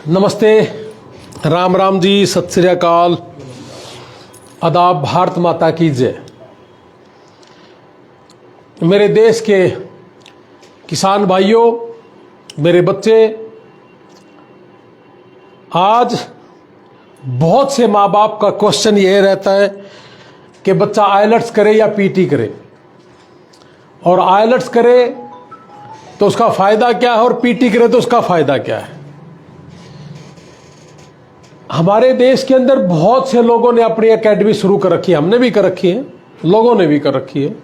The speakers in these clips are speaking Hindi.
नमस्ते, राम राम जी, सत श्री अकाल, आदाब, भारत माता की जय। मेरे देश के किसान भाइयों, मेरे बच्चे, आज बहुत से माँ बाप का क्वेश्चन यह रहता है कि बच्चा आइलेट्स करे या पीटी करे, और आइलेट्स करे तो उसका फ़ायदा क्या है और पीटी करे तो उसका फ़ायदा क्या है। हमारे देश के अंदर बहुत से लोगों ने अपनी एकेडमी शुरू कर रखी है, हमने भी कर रखी है, लोगों ने भी कर रखी है,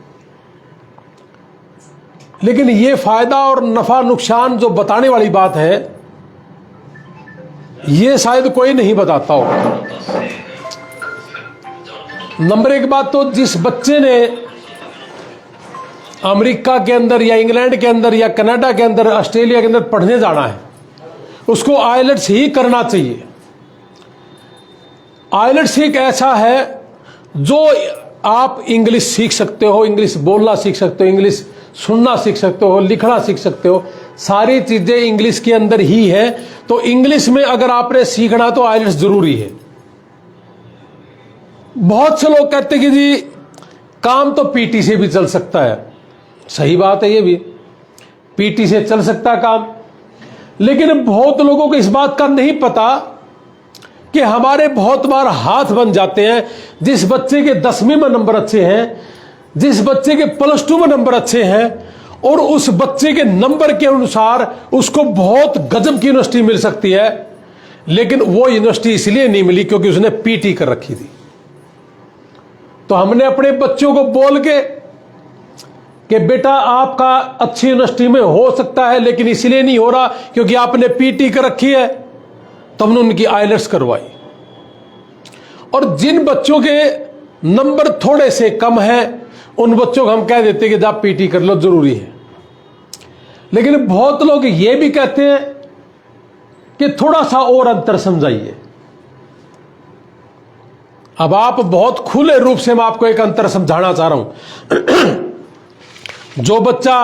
लेकिन ये फायदा और नफा नुकसान जो बताने वाली बात है ये शायद कोई नहीं बताता हो। नंबर एक बात तो, जिस बच्चे ने अमेरिका के अंदर या इंग्लैंड के अंदर या कनाडा के अंदर, ऑस्ट्रेलिया के अंदर पढ़ने जाना है, उसको आइलेट्स ही करना चाहिए। आइलेट्स एक ऐसा है जो आप इंग्लिश सीख सकते हो, इंग्लिश बोलना सीख सकते हो, इंग्लिश सुनना सीख सकते हो, लिखना सीख सकते हो, सारी चीजें इंग्लिश के अंदर ही है। तो इंग्लिश में अगर आपने सीखना तो आइलेट्स जरूरी है। बहुत से लोग कहते हैं कि जी काम तो पीटी से भी चल सकता है। सही बात है, ये भी पीटी से चल सकता है काम, लेकिन बहुत लोगों को इस बात का नहीं पता कि हमारे बहुत बार हाथ बन जाते हैं। जिस बच्चे के 10वीं में नंबर अच्छे हैं, जिस बच्चे के +2 में नंबर अच्छे हैं, और उस बच्चे के नंबर के अनुसार उसको बहुत गजब की यूनिवर्सिटी मिल सकती है, लेकिन वो यूनिवर्सिटी इसलिए नहीं मिली क्योंकि उसने पीटी कर रखी थी। तो हमने अपने बच्चों को बोल के कि बेटा आपका अच्छी यूनिवर्सिटी में हो सकता है, लेकिन इसलिए नहीं हो रहा क्योंकि आपने पीटी कर रखी है, तो हमने उनकी आइलेट्स करवाई। और जिन बच्चों के नंबर थोड़े से कम हैं उन बच्चों को हम कह देते कि आप पीटी कर लो, जरूरी है। लेकिन बहुत लोग ये भी कहते हैं कि थोड़ा सा और अंतर समझाइए। अब आप बहुत खुले रूप से मैं आपको एक अंतर समझाना चाह रहा हूं। जो बच्चा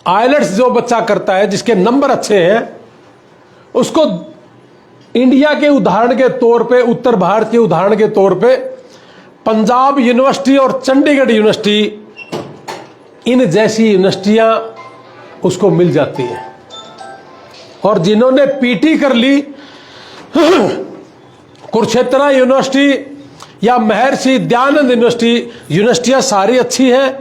आइलेट्स जो बच्चा करता है, जिसके नंबर अच्छे हैं, उसको इंडिया के उदाहरण के तौर पे, उत्तर भारत के उदाहरण के तौर पे पंजाब यूनिवर्सिटी और चंडीगढ़ यूनिवर्सिटी, इन जैसी यूनिवर्सिटियां उसको मिल जाती हैं। और जिन्होंने पीटी कर ली, कुरुक्षेत्र यूनिवर्सिटी या महर्षि दयानंद यूनिवर्सिटी, यूनिवर्सिटियां सारी अच्छी हैं,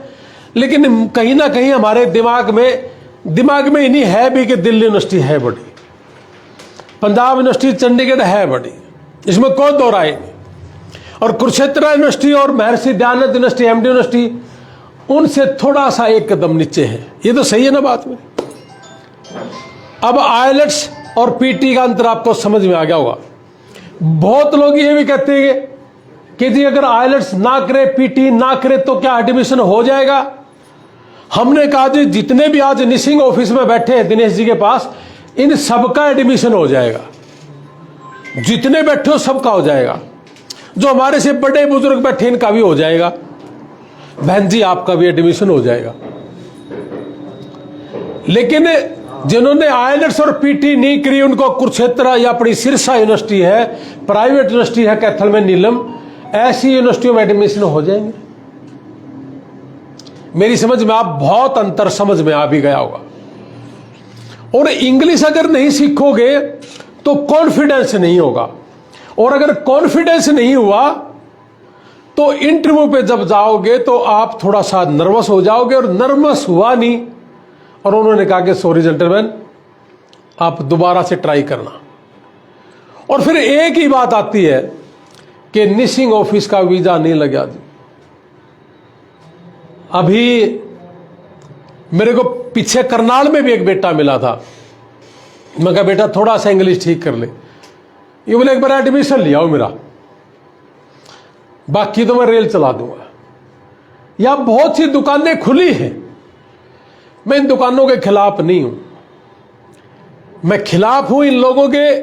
लेकिन कहीं ना कहीं हमारे दिमाग में इन्हीं है भी कि दिल्ली यूनिवर्सिटी है बड़ी, पंजाब यूनिवर्सिटी, चंडीगढ़ है बड़ी, इसमें कोई दो राय नहीं। और कुरुक्षेत्र यूनिवर्सिटी और Maharshi Dayanand university, MD university, उनसे थोड़ा सा एक कदम नीचे है। ये तो सही है ना बात में। अब आइलेट्स और पीटी का अंतर आपको समझ में आ गया होगा। बहुत लोग ये भी कहते हैं कि जी अगर आइलेट्स ना करे, पीटी ना करे तो क्या एडमिशन हो जाएगा। हमने कहा जी जितने भी आज निसिंग ऑफिस में बैठे हैं दिनेश जी के पास, इन सबका एडमिशन हो जाएगा। जितने बैठे हो सबका हो जाएगा। जो हमारे से बड़े बुजुर्ग बैठे इनका भी हो जाएगा। बहन जी आपका भी एडमिशन हो जाएगा। लेकिन जिन्होंने आइलेट्स और पीटी नहीं करी, उनको कुरुक्षेत्र या अपनी सिरसा यूनिवर्सिटी है, प्राइवेट यूनिवर्सिटी है कैथल में, नीलम, ऐसी यूनिवर्सिटियों में एडमिशन हो जाएंगे। मेरी समझ में आप बहुत अंतर समझ में आ भी गया होगा। और इंग्लिश अगर नहीं सीखोगे तो कॉन्फिडेंस नहीं होगा, और अगर कॉन्फिडेंस नहीं हुआ तो इंटरव्यू पे जब जाओगे तो आप थोड़ा सा नर्वस हो जाओगे, और नर्वस हुआ नहीं, और उन्होंने कहा कि सॉरी जेंटलमैन, आप दोबारा से ट्राई करना। और फिर एक ही बात आती है कि निसिंग ऑफिस का वीजा नहीं लगा जी। अभी मेरे को पीछे करनाल में भी एक बेटा मिला था, मैं कहा बेटा थोड़ा सा इंग्लिश ठीक कर ले। ये बोले एक बार एडमिशन लिया हो मेरा, बाकी तो मैं रेल चला दूंगा। या बहुत सी दुकानें खुली हैं, मैं इन दुकानों के खिलाफ नहीं हूं। मैं खिलाफ हूं इन लोगों के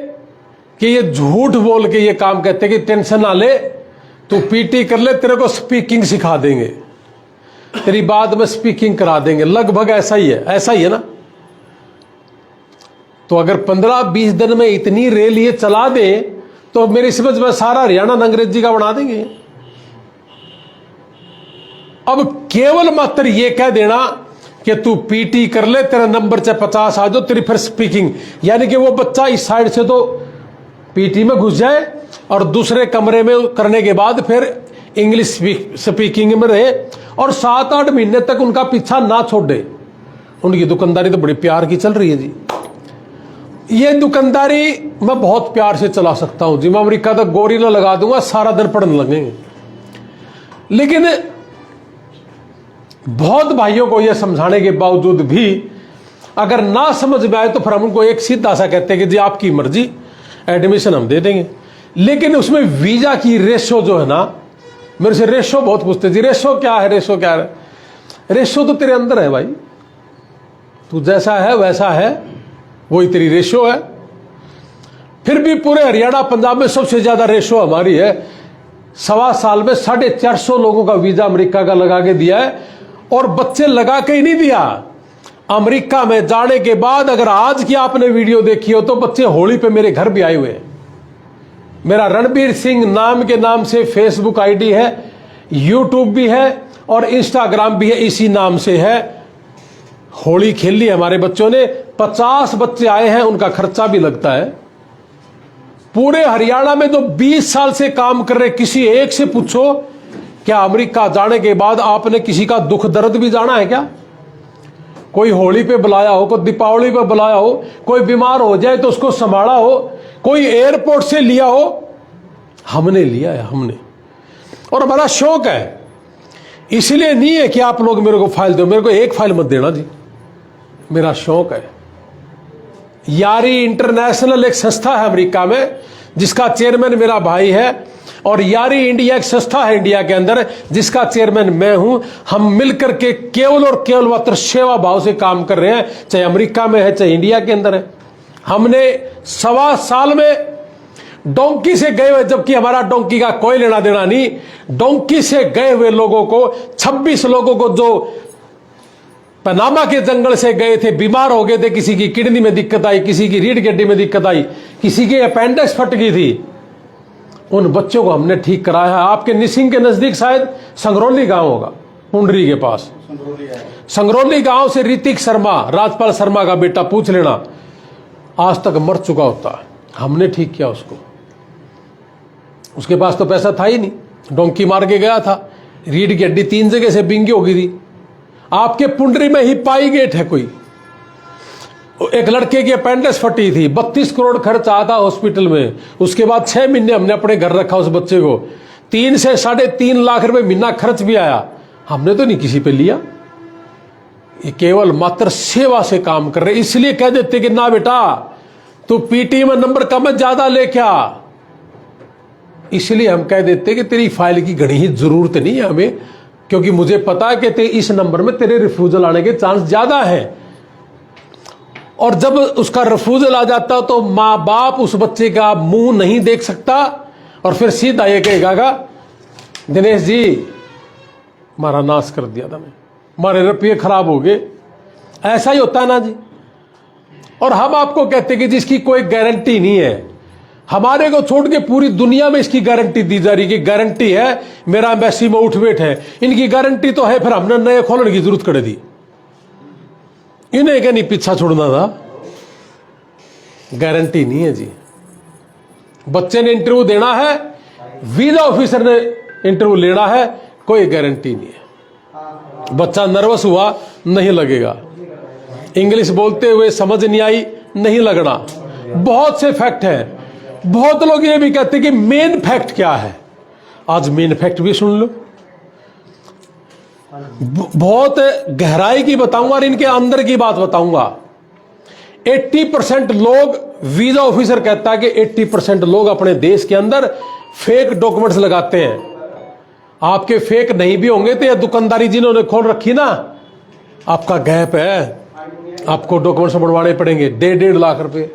कि ये झूठ बोल के ये काम कहते कि टेंशन ना ले, तू पीटी कर ले, तेरे को स्पीकिंग सिखा देंगे, तेरी बाद में स्पीकिंग करा देंगे। लगभग ऐसा ही है ना। तो अगर 15-20 दिन में इतनी रेल ये चला दे तो मेरी समझ में सारा हरियाणा अंग्रेजी का बना देंगे। अब केवल मात्र ये कह देना कि तू पीटी कर ले, तेरा नंबर चाहे 50 आ जाओ, तेरी फिर स्पीकिंग, यानी कि वो बच्चा इस साइड से तो पीटी में घुस जाए और दूसरे कमरे में करने के बाद फिर इंग्लिश स्पीकिंग में रहे और 7-8 महीने तक उनका पीछा ना छोड़े। उनकी दुकानदारी तो बड़ी प्यार की चल रही है जी। ये दुकानदारी मैं बहुत प्यार से चला सकता हूं जी। मैं अमेरिका तक गोरिल्ला लगा दूंगा, सारा दिन पढ़ने लगेंगे। लेकिन बहुत भाइयों को यह समझाने के बावजूद भी अगर ना समझ में आए तो फिर हम उनको एक सीधा सा कहते हैं कि जी आपकी मर्जी, एडमिशन हम दे देंगे। लेकिन उसमें वीजा की रेशो जो है ना, मेरे से रेशो बहुत पूछते जी, रेशो क्या है, रेशो क्या है। रेशो तो तेरे अंदर है भाई, तू जैसा है वैसा है, वही तेरी रेशो है। फिर भी पूरे हरियाणा पंजाब में सबसे ज्यादा रेशो हमारी है। 1.25 साल में 450 लोगों का वीजा अमेरिका का लगा के दिया है। और बच्चे लगा के ही नहीं दिया, अमेरिका में जाने के बाद अगर आज की आपने वीडियो देखी हो तो बच्चे होली पे मेरे घर भी आए हुए हैं। मेरा रणबीर सिंह नाम के नाम से फेसबुक आईडी है, यूट्यूब भी है और इंस्टाग्राम भी है, इसी नाम से है। होली खेल ली हमारे बच्चों ने, 50 बच्चे आए हैं, उनका खर्चा भी लगता है। पूरे हरियाणा में जो 20 साल से काम कर रहे, किसी एक से पूछो क्या अमेरिका जाने के बाद आपने किसी का दुख दर्द भी जाना है क्या? कोई होली पे बुलाया हो, कोई दीपावली पे बुलाया हो, कोई बीमार हो जाए तो उसको संभाला हो, कोई एयरपोर्ट से लिया हो? हमने लिया है, हमने। और हमारा शौक है, इसलिए नहीं है कि आप लोग मेरे को फाइल दो, मेरे को एक फाइल मत देना जी, मेरा शौक है। यारी इंटरनेशनल एक संस्था है अमेरिका में जिसका चेयरमैन मेरा भाई है, और यारी इंडिया एक संस्था है इंडिया के अंदर जिसका चेयरमैन मैं हूं। हम मिलकर के केवल और केवल मात्र सेवा भाव से काम कर रहे हैं, चाहे अमेरिका में है चाहे इंडिया के अंदर है। हमने 1.25 साल में डोंकी से गए हुए, जबकि हमारा डोंकी का कोई लेना देना नहीं, डोंकी से गए हुए लोगों को 26 लोगों को जो पनामा के जंगल से गए थे, बीमार हो गए थे, किसी की किडनी में दिक्कत आई, किसी की रीढ़ की हड्डी में दिक्कत आई, किसी की अपेंडिक्स फट गई थी, उन बच्चों को हमने ठीक कराया है। आपके निसिंग के नजदीक शायद संगरौली गांव होगा, पुंडरी के पास। संगरौली गांव से ऋतिक शर्मा, राजपाल शर्मा का बेटा, पूछ लेना, आज तक मर चुका होता है, हमने ठीक किया उसको। उसके पास तो पैसा था ही नहीं, डोंकी मार के गया था, रीढ़ की हड्डी 3 जगह से बिंगी हो गई थी। आपके पुंडरी में ही पाई गेट है कोई, एक लड़के की अपेंडिक्स फटी थी, 32 करोड़ खर्च आया था हॉस्पिटल में। उसके बाद 6 महीने हमने अपने घर रखा उस बच्चे को, 3 से 3.5 लाख रुपए महीना खर्च भी आया। हमने तो नहीं किसी पे लिया, ये केवल मात्र सेवा से काम कर रहे। इसलिए कह देते कि ना बेटा तू पीटी में नंबर कम ज्यादा ले क्या, इसलिए हम कह देते कि तेरी फाइल की घड़ी ही जरूरत नहीं है हमें, क्योंकि मुझे पता है कि इस नंबर में तेरे रिफ्यूजल आने के चांस ज्यादा है। और जब उसका रिफ्यूजल आ जाता तो मां बाप उस बच्चे का मुंह नहीं देख सकता और फिर सीधा ये कहेगा दिनेश जी हमारा नाश कर दिया था, हमारे रुपये खराब हो गए। ऐसा ही होता है ना जी। और हम आपको कहते कि जिसकी कोई गारंटी नहीं है, हमारे को छोड़ के पूरी दुनिया में इसकी गारंटी दी जा रही कि गारंटी है, मेरा एम्बेसी में उठ बैठ है, इनकी गारंटी तो है, फिर हमने नए खोलने की जरूरत कर दी। इन्हें क्या नहीं पीछा छोड़ना था, गारंटी नहीं है जी। बच्चे ने इंटरव्यू देना है, वीजा ऑफिसर ने इंटरव्यू लेना है, कोई गारंटी नहीं है। बच्चा नर्वस हुआ, नहीं लगेगा। इंग्लिश बोलते हुए समझ नहीं आई, नहीं लगना। बहुत से फैक्ट हैं। बहुत लोग ये भी कहते कि मेन फैक्ट क्या है, आज मेन फैक्ट भी सुन लो। बहुत गहराई की बताऊंगा और इनके अंदर की बात बताऊंगा। 80% लोग, वीजा ऑफिसर कहता है कि 80% लोग अपने देश के अंदर फेक डॉक्यूमेंट्स लगाते हैं। आपके फेक नहीं भी होंगे तो यह दुकानदारी जिन्होंने खोल रखी ना, आपका गैप है, आपको डॉक्यूमेंट्स बनवाने पड़ेंगे 1.5 लाख रुपए।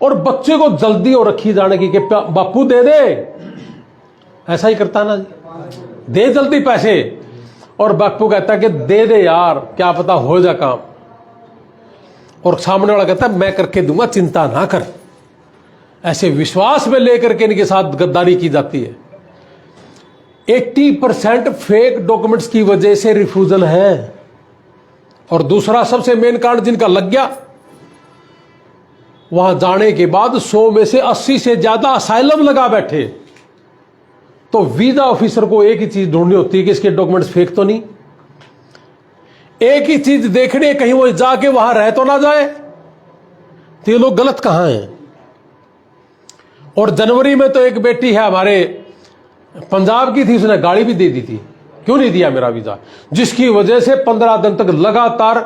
और बच्चे को जल्दी हो रखी जाने की कि बापू दे दे, ऐसा ही करता ना, दे जल्दी पैसे। और बापू कहता कि दे दे यार, क्या पता हो जा काम। और सामने वाला कहता है मैं करके दूंगा, चिंता ना कर। ऐसे विश्वास में लेकर के इनके साथ गद्दारी की जाती है। 80% फेक डॉक्यूमेंट्स की वजह से रिफ्यूजल है। और दूसरा सबसे मेन कारण जिनका लग गया, वहां जाने के बाद 100 में से 80 से ज्यादा असाइलम लगा बैठे। तो वीजा ऑफिसर को एक ही चीज ढूंढनी होती है कि इसके डॉक्यूमेंट्स फेक तो नहीं। एक ही चीज देखने, कहीं वो जाके वहां रह तो ना जाए। तो ये लोग गलत कहां हैं। और जनवरी में तो एक बेटी है हमारे पंजाब की थी, उसने गाड़ी भी दे दी थी, क्यों नहीं दिया मेरा वीजा, जिसकी वजह से 15 दिन तक लगातार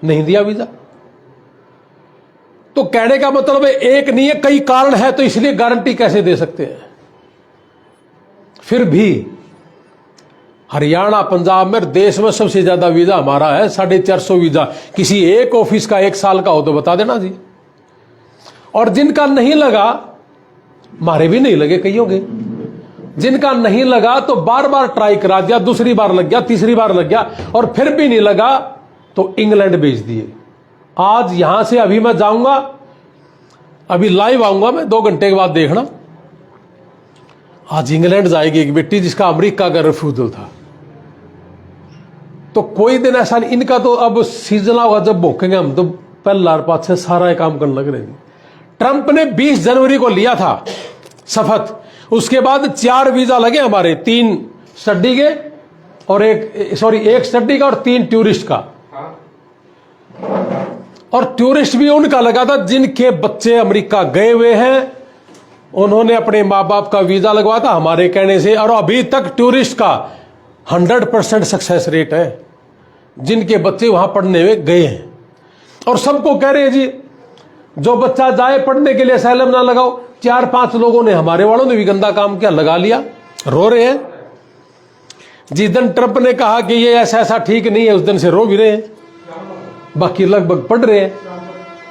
नहीं दिया वीजा। तो कहने का मतलब है एक नहीं है, कई कारण है, तो इसलिए गारंटी कैसे दे सकते हैं। फिर भी हरियाणा पंजाब में देश में सबसे ज्यादा वीजा हमारा है, 450 वीजा। किसी एक ऑफिस का 1 साल का हो तो बता देना जी। और जिनका नहीं लगा, हमारे भी नहीं लगे कईयों के, जिनका नहीं लगा तो बार बार ट्राई करा दिया, दूसरी बार लग गया, तीसरी बार लग गया, और फिर भी नहीं लगा तो इंग्लैंड भेज दिए। आज यहां से अभी मैं जाऊंगा, अभी लाइव आऊंगा मैं, 2 घंटे के बाद देखना। आज इंग्लैंड जाएगी एक बेटी जिसका अमेरिका का रिफ्यूजल था। तो कोई दिन ऐसा नहीं, इनका तो अब सीजन होगा जब भोंकेंगे हम, तो पहला पाछे सारा काम करने लग रहे हैं। ट्रंप ने 20 जनवरी को लिया था शपथ, उसके बाद 4 वीजा लगे हमारे, 3 स्टडी के और एक स्टडी का और 3 टूरिस्ट का। और टूरिस्ट भी उनका लगा था जिनके बच्चे अमेरिका गए हुए हैं, उन्होंने अपने मां बाप का वीजा लगवाया था हमारे कहने से। और अभी तक टूरिस्ट का 100% सक्सेस रेट है, जिनके बच्चे वहां पढ़ने में गए हैं। और सबको कह रहे हैं जी जो बच्चा जाए पढ़ने के लिए असैलम ना लगाओ। 4-5 लोगों ने, हमारे वालों ने भी गंदा काम किया, लगा लिया, रो रहे हैं। जिस दिन ट्रंप ने कहा कि ये ऐसा ठीक नहीं है, उस दिन से रो भी रहे हैं, बाकी लगभग पढ़ रहे हैं।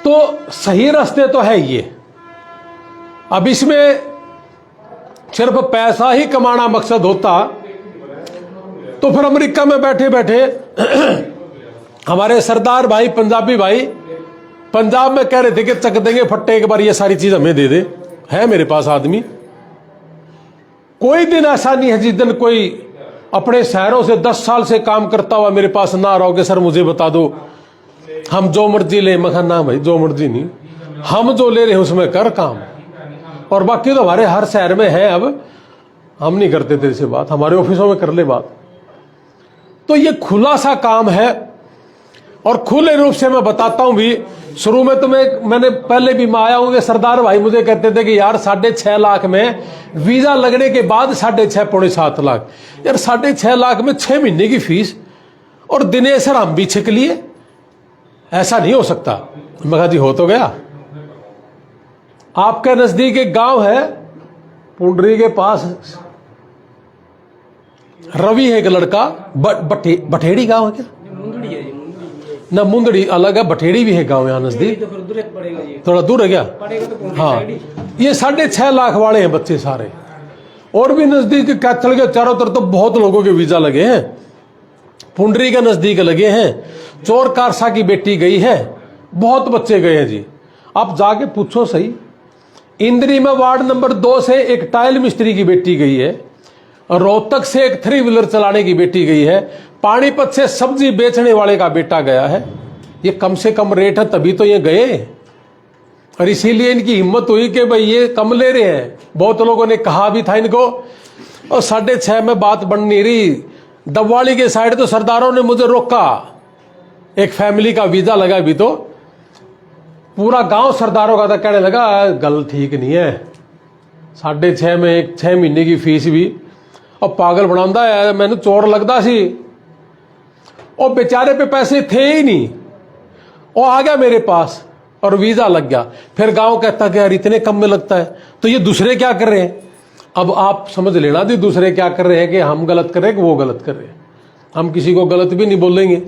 तो सही रास्ते तो है ये। अब इसमें सिर्फ पैसा ही कमाना मकसद होता तो फिर अमेरिका में बैठे बैठे हमारे सरदार भाई, पंजाबी भाई पंजाब में कह रहे थे कि चक देंगे फट्टे, एक बार ये सारी चीज हमें दे दे। है मेरे पास आदमी, कोई दिन ऐसा नहीं है जिस दिन कोई अपने शहरों से 10 साल से काम करता हुआ मेरे पास ना रहोगे, सर मुझे बता दो हम जो मर्जी ले। मैं ना भाई, जो मर्जी नहीं, हम जो ले रहे हैं उसमें कर काम। और बाकी तो हमारे हर शहर में है। अब हम नहीं करते तेरे से बात, हमारे ऑफिसों में कर ले बात। तो ये खुला सा काम है। और खुले रूप से मैं बताता हूं भी, शुरू में तो मैंने पहले भी मैं आया हूं कि सरदार भाई मुझे कहते थे कि यार 6.5 लाख में वीजा लगने के बाद 6.5 पौने 7 लाख, यार 6.5 लाख में 6 महीने की फीस, और दिनेश सर हम भी छिक लिए, ऐसा नहीं हो सकता। मैं कहा जी हो तो गया। आपके नजदीक एक गांव है पुंडरी के पास, रवि है एक लड़का, बठेड़ी गांव है क्या? ना मुंदड़ी अलग है, बठेड़ी भी है गांव यहाँ नजदीक, थोड़ा दूर है क्या? हाँ, ये 6.5 लाख वाले हैं बच्चे सारे। और भी नजदीक कैथल के चारों तरफ तो बहुत लोगों के वीजा लगे हैं, पुंडरी के नजदीक लगे हैं, चोर कारसा की बेटी गई है, बहुत बच्चे गए हैं जी। आप जाके पूछो सही। इंद्री में वार्ड नंबर 2 से एक टाइल मिस्त्री की बेटी गई है, रोहतक से एक 3 व्हीलर चलाने की बेटी गई है, पानीपत से सब्जी बेचने वाले का बेटा गया है। ये कम से कम रेट है तभी तो ये गए, और इसीलिए इनकी हिम्मत हुई कि भाई ये कम ले रहे हैं। बहुत लोगों ने कहा भी था इनको, और 6.5 में बात बन नहीं रही। दबवाली के साइड तो सरदारों ने मुझे रोका, एक फैमिली का वीजा लगा भी तो पूरा गांव सरदारों का था, कहने लगा गल ठीक नहीं है, 6.5 में एक 6 महीने की फीस भी, और पागल बनांदा है, मैंने चोर लगता सी। और बेचारे पे पैसे थे ही नहीं, वो आ गया मेरे पास और वीजा लग गया। फिर गांव कहता कि यार इतने कम में लगता है, तो ये दूसरे क्या कर रहे हैं। अब आप समझ लेना जी दूसरे क्या कर रहे हैं, कि हम गलत कर रहे हैं कि वो गलत कर रहे हैं। हम किसी को गलत भी नहीं बोलेंगे,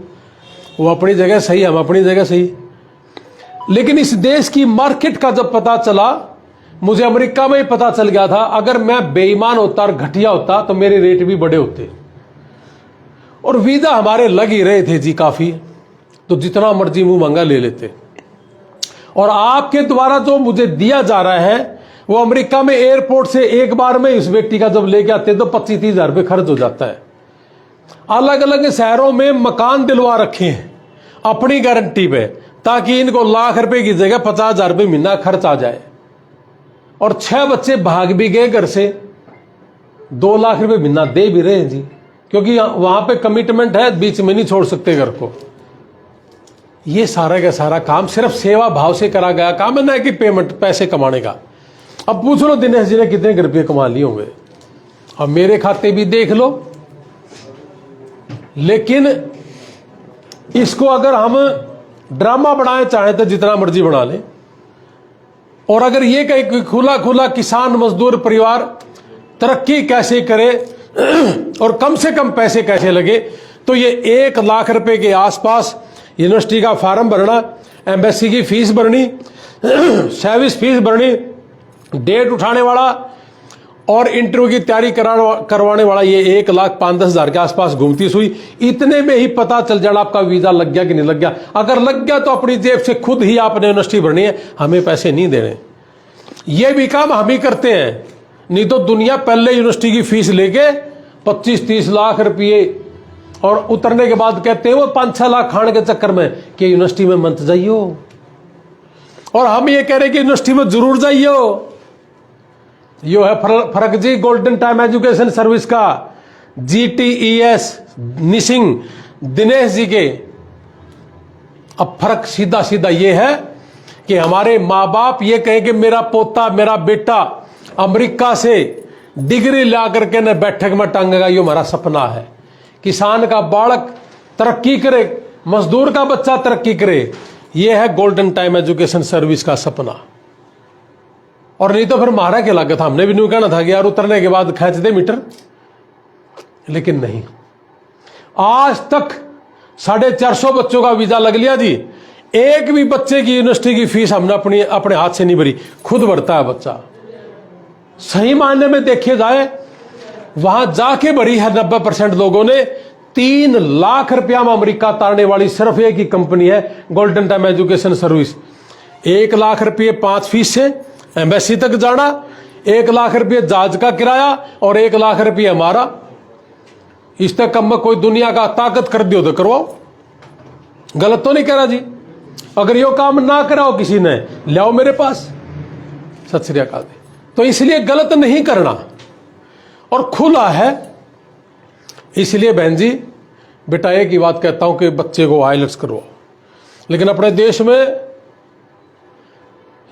वो अपनी जगह सही, हम अपनी जगह सही। लेकिन इस देश की मार्केट का जब पता चला, मुझे अमेरिका में ही पता चल गया था, अगर मैं बेईमान होता और घटिया होता तो मेरे रेट भी बड़े होते। और वीजा हमारे लग ही रहे थे जी काफी, तो जितना मर्जी मुंह मांगा ले लेते। और आपके द्वारा जो मुझे दिया जा रहा है वो अमेरिका में एयरपोर्ट से एक बार में इस व्यक्ति का जब लेके आते तो 25-30 हजार रुपये खर्च हो जाता है। अलग अलग शहरों में मकान दिलवा रखे हैं अपनी गारंटी पे, ताकि इनको लाख रुपए की जगह 50 हजार रुपये महीना खर्च आ जाए। और 6 बच्चे भाग भी गए घर से, 2 लाख रुपए महीना दे भी रहे हैं जी, क्योंकि वहां पे कमिटमेंट है, बीच में नहीं छोड़ सकते घर को। ये सारा का सारा काम सिर्फ सेवा भाव से करा गया काम है, ना कि पेमेंट पैसे कमाने का। अब पूछ लो दिनेश जी ने कितने रुपये कमा लिए होंगे, अब मेरे खाते भी देख लो। लेकिन इसको अगर हम ड्रामा बनाए चाहे तो जितना मर्जी बना लें, और अगर ये कहे कि खुला खुला किसान मजदूर परिवार तरक्की कैसे करे और कम से कम पैसे कैसे लगे, तो ये 1 लाख रुपए के आसपास यूनिवर्सिटी का फार्म भरना, एम्बेसी की फीस भरनी, सर्विस फीस भरनी, डेट उठाने वाला और इंटरव्यू की तैयारी करवाने वाला, ये 1,05,10 हजार के आसपास घूमती सुई। इतने में ही पता चल जाना आपका वीजा लग गया कि नहीं लग गया। अगर लग गया तो अपनी जेब से खुद ही आपने यूनिवर्सिटी भरनी है, हमें पैसे नहीं देने। ये भी काम हम ही करते हैं, नहीं तो दुनिया पहले यूनिवर्सिटी की फीस लेके 25-30 लाख रुपये और उतरने के बाद कहते हैं वो 5-6 लाख खाने के चक्कर में कि यूनिवर्सिटी में मत जाइयो, और हम ये कह रहे कि यूनिवर्सिटी में जरूर जाइयो। यो है फर्क जी गोल्डन टाइम एजुकेशन सर्विस का, GTES निशिंग दिनेश जी के। अब फर्क सीधा सीधा ये है कि हमारे माँ बाप ये कहें कि मेरा पोता मेरा बेटा अमेरिका से डिग्री ला करके न बैठक में टांगेगा, यो हमारा सपना है। किसान का बालक तरक्की करे, मजदूर का बच्चा तरक्की करे, यह है गोल्डन टाइम एजुकेशन सर्विस का सपना। और नहीं तो फिर मारा के लागत, हमने भी नहीं कहना था कि यार उतरने के बाद खींच दे मीटर, लेकिन नहीं। आज तक 450 बच्चों का वीजा लग लिया जी, एक भी बच्चे की यूनिवर्सिटी की फीस हमने अपने हाथ से नहीं भरी, खुद भरता है बच्चा। सही मायने में देखे जाए वहां जाके भरी है 90% लोगों ने। 3 लाख रुपया में अमेरिका तारने वाली सिर्फ एक ही कंपनी है, golden time education service. 1 lakh रुपये 5 फीस से एम्बेसी तक जाना, 1 लाख रुपये जहाज का किराया और 1 लाख रुपये हमारा। इस तक कम में कोई दुनिया का ताकत कर दियो तो करवाओ, गलत तो नहीं कह रहा जी। अगर यो काम ना कराओ किसी ने, ले आओ मेरे पास, सत श्री अकाल। तो इसलिए गलत नहीं करना और खुला है। इसलिए बहन जी बेटा एक ही बात कहता हूं कि बच्चे को आइलेट्स करवाओ, लेकिन अपने देश में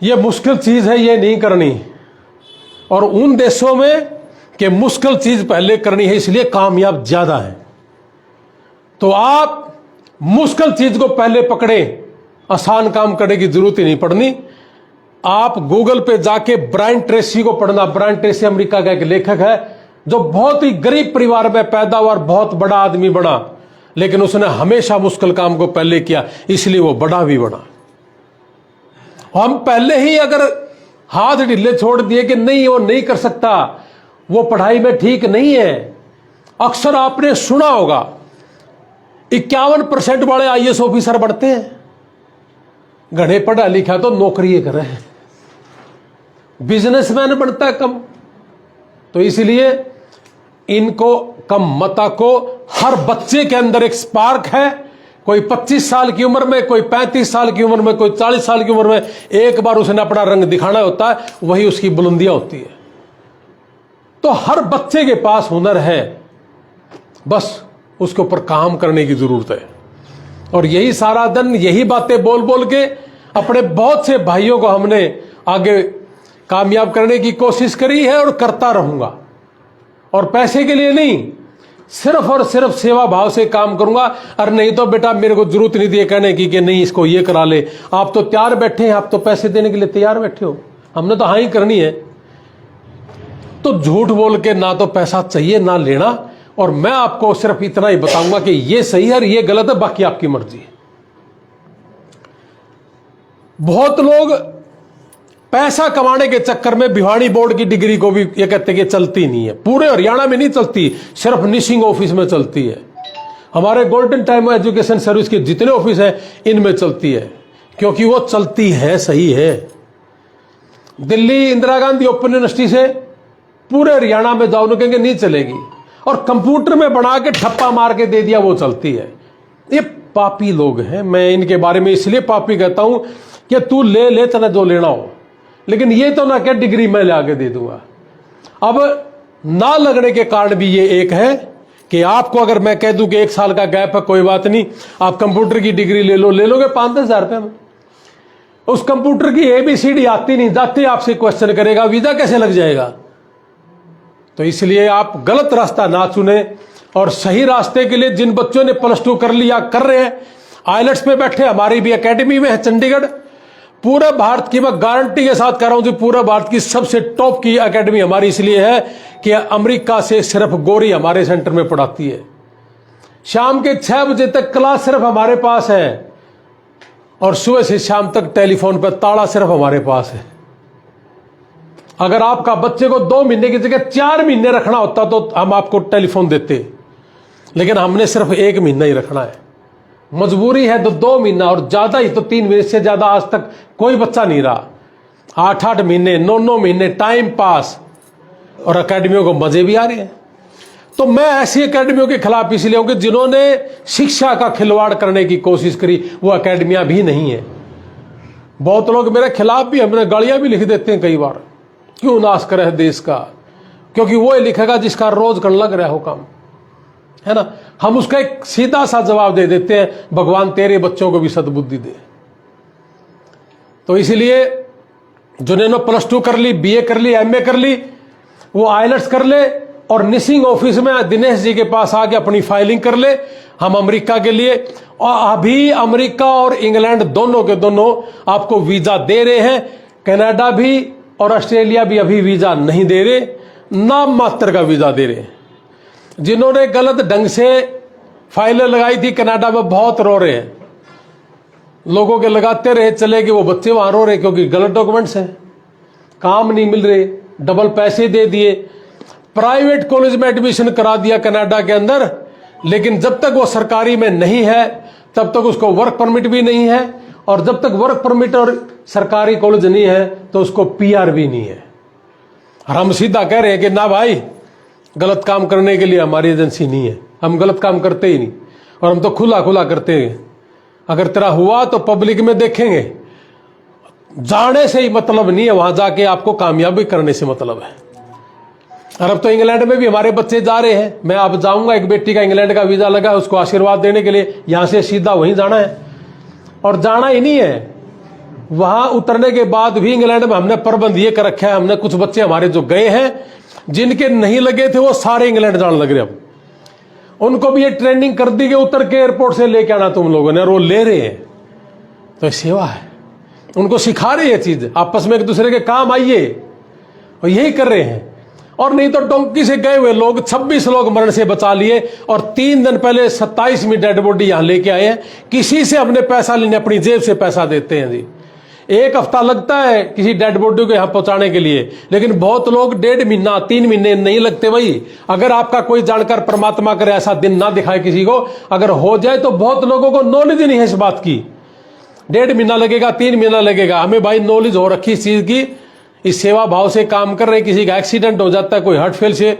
यह मुश्किल चीज है, ये नहीं करनी। और उन देशों में कि मुश्किल चीज पहले करनी है, इसलिए कामयाब ज्यादा है। तो आप मुश्किल चीज को पहले पकड़े, आसान काम करने की जरूरत ही नहीं पड़नी। आप गूगल पे जाके ब्रायन ट्रेसी को पढ़ना। ब्रायन ट्रेसी अमेरिका का एक लेखक है जो बहुत ही गरीब परिवार में पैदा हुआ और बहुत बड़ा आदमी बना, लेकिन उसने हमेशा मुश्किल काम को पहले किया, इसलिए वो बड़ा भी बना। हम पहले ही अगर हाथ ढीले छोड़ दिए कि नहीं वो नहीं कर सकता, वो पढ़ाई में ठीक नहीं है। अक्सर आपने सुना होगा 51% वाले IAS ऑफिसर बनते हैं, घने पढ़ा लिखा तो नौकरी कर रहे हैं, बिजनेसमैन बनता है कम। तो इसलिए इनको कम मता को, हर बच्चे के अंदर एक स्पार्क है। कोई 25 साल की उम्र में, कोई 35 साल की उम्र में, कोई 40 साल की उम्र में, एक बार उसने अपना रंग दिखाना होता है, वही उसकी बुलंदियां होती है। तो हर बच्चे के पास हुनर है, बस उसके ऊपर काम करने की जरूरत है। और यही सारा दिन यही बातें बोल बोल के अपने बहुत से भाइयों को हमने आगे कामयाब करने की कोशिश करी है और करता रहूंगा। और पैसे के लिए नहीं, सिर्फ और सिर्फ सेवा भाव से काम करूंगा। और नहीं तो बेटा मेरे को जरूरत नहीं दी कहने की कि नहीं इसको ये करा ले, आप तो तैयार बैठे हैं, आप तो पैसे देने के लिए तैयार बैठे हो, हमने तो हाँ ही करनी है। तो झूठ बोल के ना तो पैसा चाहिए ना लेना। और मैं आपको सिर्फ इतना ही बताऊंगा कि ये सही है और ये गलत है, बाकी आपकी मर्जी है। बहुत लोग पैसा कमाने के चक्कर में भिवानी बोर्ड की डिग्री को भी ये कहते हैं कि चलती नहीं है। पूरे हरियाणा में नहीं चलती, सिर्फ निशिंग ऑफिस में चलती है। हमारे गोल्डन टाइम एजुकेशन सर्विस के जितने ऑफिस हैं इनमें चलती है, क्योंकि वो चलती है, सही है। दिल्ली इंदिरा गांधी ओपन यूनिवर्सिटी से पूरे हरियाणा में जाओ, कहेंगे नहीं चलेगी, और कंप्यूटर में बना के ठप्पा मार के दे दिया, वो चलती है। ये पापी लोग हैं। मैं इनके बारे में इसलिए पापी कहता हूं कि तू ले ले, तेने जो लेना हो, लेकिन ये तो ना क्या डिग्री मैं लाके दे दूंगा। अब ना लगने के कारण भी ये एक है कि आपको अगर मैं कह दूं कि 1 साल का गैप है, कोई बात नहीं, आप कंप्यूटर की डिग्री ले लोगे 5-10 हजार रुपये में। उस कंप्यूटर की ABCD आती नहीं, जाते आपसे क्वेश्चन करेगा वीजा कैसे लग जाएगा। तो इसलिए आप गलत रास्ता ना चुने, और सही रास्ते के लिए जिन बच्चों ने +2 कर लिया, कर रहे हैं, आइलेट्स पे बैठे, हमारी भी एकेडमी में है चंडीगढ़, पूरे भारत की, मैं गारंटी के साथ कह रहा हूं कि पूरे भारत की सबसे टॉप की एकेडमी हमारी इसलिए है कि अमेरिका से सिर्फ गोरी हमारे सेंटर में पढ़ाती है। शाम के 6 बजे तक क्लास सिर्फ हमारे पास है, और सुबह से शाम तक टेलीफोन पर ताला सिर्फ हमारे पास है। अगर आपका बच्चे को 2 महीने की जगह 4 महीने रखना होता तो हम आपको टेलीफोन देते, लेकिन हमने सिर्फ 1 महीना ही रखना है। मजबूरी है तो 2 महीना, और ज्यादा ही तो 3 महीने से ज्यादा आज तक कोई बच्चा नहीं रहा। 8-8 महीने, 9-9 महीने टाइम पास, और अकेडमियों को मजे भी आ रहे हैं। तो मैं ऐसी अकेडमियों के खिलाफ इसलिए हूं कि जिन्होंने शिक्षा का खिलवाड़ करने की कोशिश करी, वो अकेडमियां भी नहीं है। बहुत लोग मेरे खिलाफ भी, हमने गालियां भी लिख देते हैं कई बार, क्यों नाश करे देश का, क्योंकि वो लिखेगा जिसका रोज कर लग रहा हो काम, है ना। हम उसका एक सीधा सा जवाब दे देते हैं, भगवान तेरे बच्चों को भी सद्बुद्धि दे। तो इसलिए जिन्होंने +2 कर ली, BA कर ली, MA कर ली, वो आइलेट्स कर ले, और निसिंग ऑफिस में दिनेश जी के पास आके अपनी फाइलिंग कर ले। हम अमेरिका के लिए, और अभी अमेरिका और इंग्लैंड दोनों के दोनों आपको वीजा दे रहे हैं। कनाडा भी और ऑस्ट्रेलिया भी अभी वीजा नहीं दे रहे, नाम मात्र का वीजा दे रहे हैं। जिन्होंने गलत ढंग से फाइलें लगाई थी कनाडा में, बहुत रो रहे हैं। लोगों के लगाते रहे चले गए, वो बच्चे वहां रो रहे क्योंकि गलत डॉक्यूमेंट्स हैं, काम नहीं मिल रहे, डबल पैसे दे दिए। प्राइवेट कॉलेज में एडमिशन करा दिया कनाडा के अंदर, लेकिन जब तक वो सरकारी में नहीं है तब तक उसको वर्क परमिट भी नहीं है, और जब तक वर्क परमिट और सरकारी कॉलेज नहीं है तो उसको PR भी नहीं है। और हम सीधा कह रहे हैं कि ना भाई, गलत काम करने के लिए हमारी एजेंसी नहीं है, हम गलत काम करते ही नहीं, और हम तो खुला खुला करते हैं। अगर तेरा हुआ तो पब्लिक में देखेंगे, जाने से ही मतलब नहीं है, वहां जाके आपको कामयाबी करने से मतलब है। और अब तो इंग्लैंड में भी हमारे बच्चे जा रहे हैं। मैं अब जाऊंगा, एक बेटी का इंग्लैंड का वीजा लगा, उसको आशीर्वाद देने के लिए यहां से सीधा वहीं जाना है। और जाना ही नहीं है, वहां उतरने के बाद भी इंग्लैंड में हमने प्रबंध ये कर रखा है, हमने कुछ बच्चे हमारे जो गए हैं, जिनके नहीं लगे थे वो सारे इंग्लैंड जाने लग रहे। अब उनको भी ये ट्रेनिंग कर दी कि उतर के एयरपोर्ट से लेके आना तुम लोगों ने, और वो ले रहे हैं। तो सेवा है, उनको सिखा रहे ये चीज, आपस में एक दूसरे के काम आइए, और यही कर रहे हैं। और नहीं तो डोंकी से गए हुए लोग 26 लोग मरण से बचा लिए, और 3 दिन पहले 27वीं डेड बॉडी यहां लेके आए हैं। किसी से हमने पैसा लेने, अपनी जेब से पैसा देते हैं जी। 1 हफ्ता लगता है किसी डेड बॉडी को यहां पहुंचाने के लिए, लेकिन बहुत लोग 1.5 महीना 3 महीने नहीं लगते भाई। अगर आपका कोई जानकार, परमात्मा करे ऐसा दिन ना दिखाए किसी को, अगर हो जाए तो बहुत लोगों को नॉलेज नहीं है इस बात की। 1.5 महीना लगेगा, 3 महीना लगेगा, हमें भाई नॉलेज हो रखी इस चीज की, इस सेवा भाव से काम कर रहे हैं। किसी का एक्सीडेंट हो जाता है, कोई हार्ट फेल से,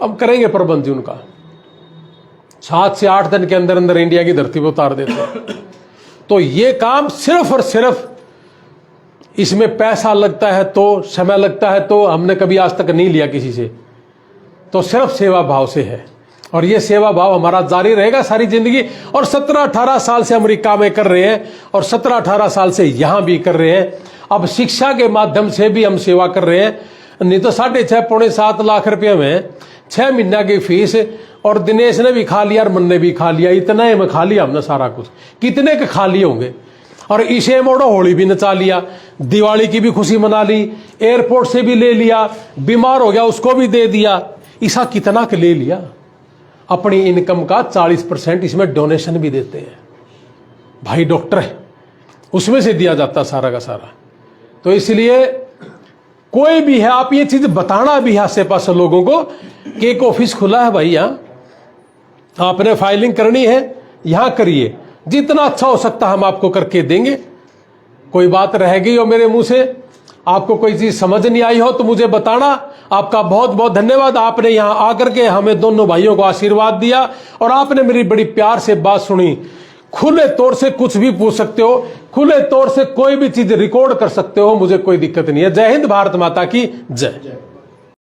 अब करेंगे प्रबंध जी उनका, 7 से 8 दिन के अंदर अंदर इंडिया की धरती पर उतार देते हैं। तो ये काम सिर्फ और सिर्फ इसमें पैसा लगता है, तो समय लगता है, तो हमने कभी आज तक नहीं लिया किसी से, तो सिर्फ सेवा भाव से है। और ये सेवा भाव हमारा जारी रहेगा सारी जिंदगी। और 17-18 साल से अमेरिका में कर रहे हैं, और 17-18 साल से यहां भी कर रहे हैं। अब शिक्षा के माध्यम से भी हम सेवा कर रहे हैं। नहीं तो 6.5-7 लाख रुपए में 6 महीना की फीस, और दिनेश ने भी खा लिया और मन ने भी खा लिया, इतना में खा लिया हमने सारा कुछ। कितने के खा लिए होंगे। और इसे मोड़ो, होली भी नचा लिया, दिवाली की भी खुशी मना ली, एयरपोर्ट से भी ले लिया, बीमार हो गया उसको भी दे दिया। ऐसा कितना के ले लिया। अपनी इनकम का 40% इसमें डोनेशन भी देते हैं। भाई डॉक्टर है, उसमें से दिया जाता सारा का सारा। तो इसलिए कोई भी है, आप ये चीज बताना भी है आसे पास लोगों को कि एक ऑफिस खुला है भाई, यहां आपने फाइलिंग करनी है यहां करिए, जितना अच्छा हो सकता हम आपको करके देंगे। कोई बात रह गई हो मेरे मुंह से, आपको कोई चीज समझ नहीं आई हो तो मुझे बताना। आपका बहुत बहुत धन्यवाद, आपने यहां आकर के हमें दोनों भाइयों को आशीर्वाद दिया और आपने मेरी बड़ी प्यार से बात सुनी। खुले तौर से कुछ भी पूछ सकते हो, खुले तौर से कोई भी चीज रिकॉर्ड कर सकते हो, मुझे कोई दिक्कत नहीं है। जय हिंद, भारत माता की जय।